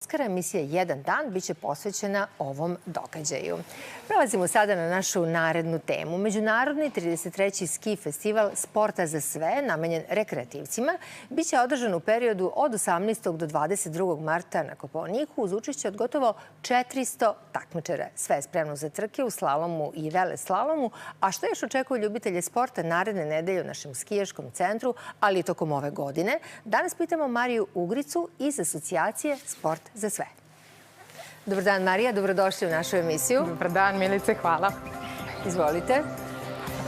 Oscara emisija Jedan dan biće posvećena ovom događaju. Prelazimo sada na našu narednu temu. Međunarodni 33. ski festival Sporta za sve, namenjen rekreativcima, biće održan u periodu od 18. do 22. marta na Kopaoniku uz učešće od gotovo 400 takmičara. Sve je spremno za trke u slalomu i veleslalomu, a što još očekuje ljubitelje sporta naredne nedelje u našem skijaškom centru, ali i tokom ove godine. Danas pitamo Mariju Ugricu iz asocijacije Sport za sve. Dobar dan, Marija. Dobrodošli u našu emisiju. Dobar dan, Milice. Hvala. Izvolite.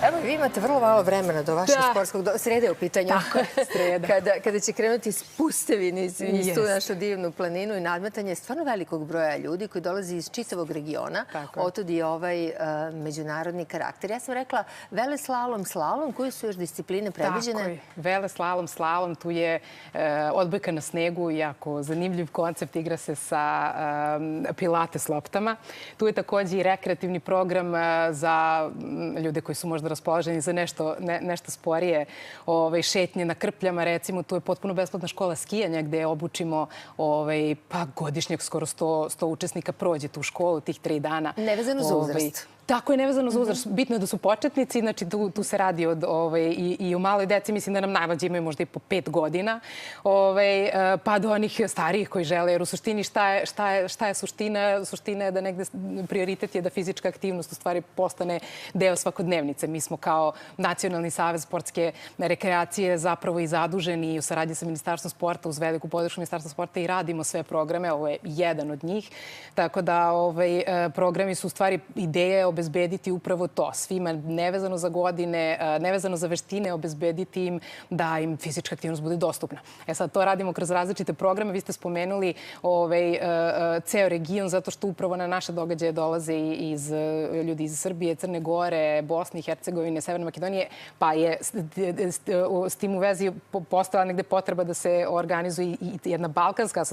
Evo, vi imate vrlo malo vremena do vašeg sportskog... Sreda je u pitanju. Tako je, sreda. Kada će krenuti spustevi niz tu našu divnu planinu i nadmetanje stvarno velikog broja ljudi koji dolazi iz čitavog regiona. Otud i ovaj međunarodni karakter. Ja sam rekla veleslalom, slalom, koji su još discipline predviđene? Tako je. Veleslalom, slalom, tu je odbojka na snegu, jako zanimljiv koncept, igra se sa pilates loptama. Tu je takođe i rekreativni program za ljude koji su možda raspoloženi za nešto sporije, šetnje na krpljama, recimo. Tu je potpuno besplatna škola skijanja gde obučimo godišnjeg skoro 100 učesnika prođe tu školu tih 3 dana. Nevezano za uzrast. Tako je, nevezano za uzrast. Bitno je da su početnici, znači tu se radi i u maloj deci. Mislim da nam najmlađi imaju možda i po 5 godina, pa do onih starijih koji žele. Jer u suštini šta je suština? Suština je da negde prioritet je da fizička aktivnost u stvari postane deo svakodnevnice. Mi smo kao Nacionalni savez sportske rekreacije zapravo i zaduženi u saradnji sa Ministarstvom sporta uz veliku podršku Ministarstva sporta i radimo sve programe. Ovo je jedan od njih. Tako da programi su u stvari ideje obezbediti upravo to. Svima nevezano za godine, nevezano za veštine, obezbediti im da im fizička aktivnost bude dostupna. Sad to radimo kroz različite programe. Vi ste spomenuli ceo region zato što upravo na naše događaje dolaze ljudi iz Srbije, Crne Gore, Bosne i Hercegovine, Severne Makedonije, pa je s tim u vezi postojala negde potreba da se organizuje i jedna balkanska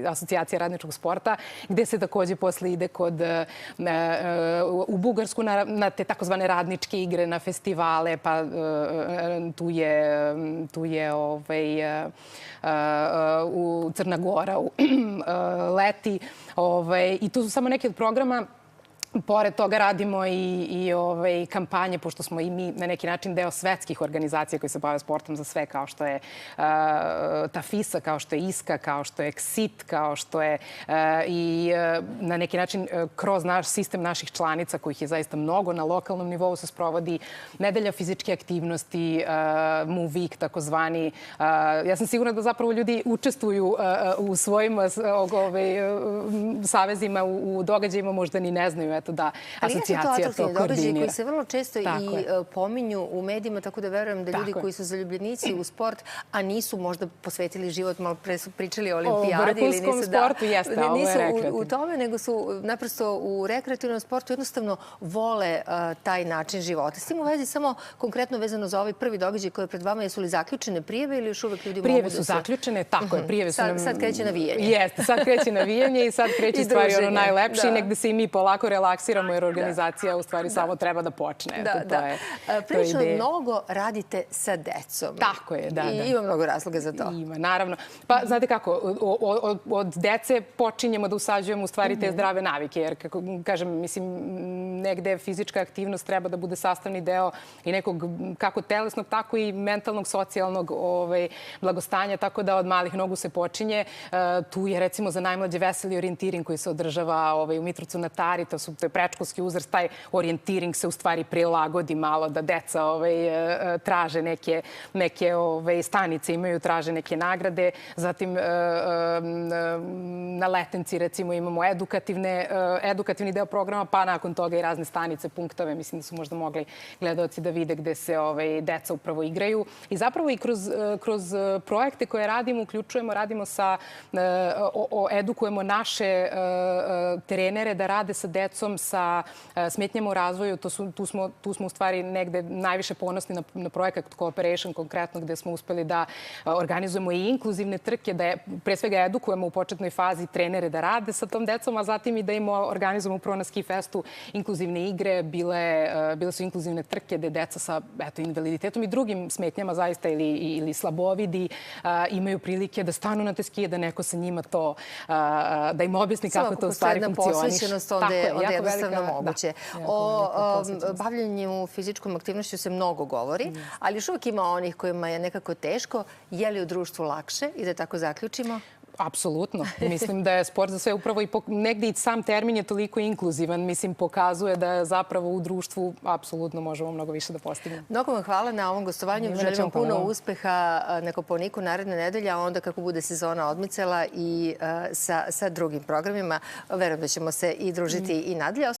asocijacija radničkog sporta, gde se takođe posle ide u Bugarsku na te takozvane radničke igre, na festivale, pa tu je u Crna Gora leti. I tu su samo neki od programa. Pored toga radimo i kampanje, pošto smo i mi na neki način deo svetskih organizacija koji se bave sportom za sve, kao što je ta FISA, kao što je ISKA, kao što je KSIT, kao što je i na neki način kroz naš sistem naših članica, kojih je zaista mnogo, na lokalnom nivou se sprovodi nedelja fizičke aktivnosti, Move Week, takozvani. Ja sam sigurna da zapravo ljudi učestvuju u svojim savezima, u događajima, možda ni ne znaju da asocijacija to koordinira. Događaji koji se vrlo često i pominju u medijima, tako da verujem da ljudi koji su zaljubljenici u sport, a nisu možda posvetili život, malo pre su pričali o olimpijadi ili nisu u tome, nego su naprosto u rekreativnom sportu jednostavno vole taj način života. S tim u vezi samo konkretno vezano za ovaj prvi događaj koji je pred vama, jesu li zaključene prijave ili još uvek ljudi mogu da se... Prijave su zaključene, tako je. Prijave su nam... Sad kreće navijanje. Jeste, sad kreće navijanje i sad kreće stvari ono najlepše i negde se i mi polako relaksiramo jer organizacija u stvari samo treba da počne. Prilično mnogo radite sa decom. Tako je, da. I ima mnogo razloga za to. Ima, naravno. Pa, znate kako, od dece počinjemo da usađujemo u stvari te zdrave navike, jer, kako kažem, mislim, negde fizička aktivnost treba da bude sastavni deo i nekog kako telesnog, tako i mentalnog, socijalnog blagostanja, tako da od malih nogu se počinje. Tu je, recimo, za najmlađe veseli orijentiring koji se održava u Mitrovcu na Tari, to je predškolski uzrast, taj orijentiring se u stvari prilagodi malo da deca traže neke stanice, traže neke nagrade. Zatim na Letenci recimo imamo edukativni deo programa, pa nakon toga i razne stanice, punktove. Mislim da su možda mogli gledaoci da vide gde se deca upravo igraju. I zapravo i kroz projekte koje radimo, edukujemo naše trenere da rade sa decom decom sa smetnjama u razvoju. Tu smo u stvari negde najviše ponosni na projekat Cooperation konkretno, gde smo uspeli da organizujemo i inkluzivne trke, da pre svega edukujemo u početnoj fazi trenere da rade sa tom decom, a zatim i da im organizujemo upravo na Ski Festu inkluzivne igre. Bile su inkluzivne trke gde deca sa invaliditetom i drugim smetnjama zaista ili slabovidi imaju prilike da stanu na te skije, da neko sa njima to, da im objasni kako to u stvari funkcioniše. Svakako posvećenost onda je jednostavno moguće. O bavljenju fizičkom aktivnošću se mnogo govori, ali još uvijek ima onih kojima je nekako teško. Je li u društvu lakše i da tako zaključimo? Apsolutno. Mislim da je sport za sve upravo i negdje i sam termin je toliko inkluzivan. Mislim, pokazuje da zapravo u društvu apsolutno možemo mnogo više da postignemo. Mnogo vam hvala na ovom gostovanju. Želim vam puno uspeha na Kopaoniku naredne nedelje, a onda kako bude sezona odmicala i sa drugim programima. Verujem da ćemo se i družiti i nadalje.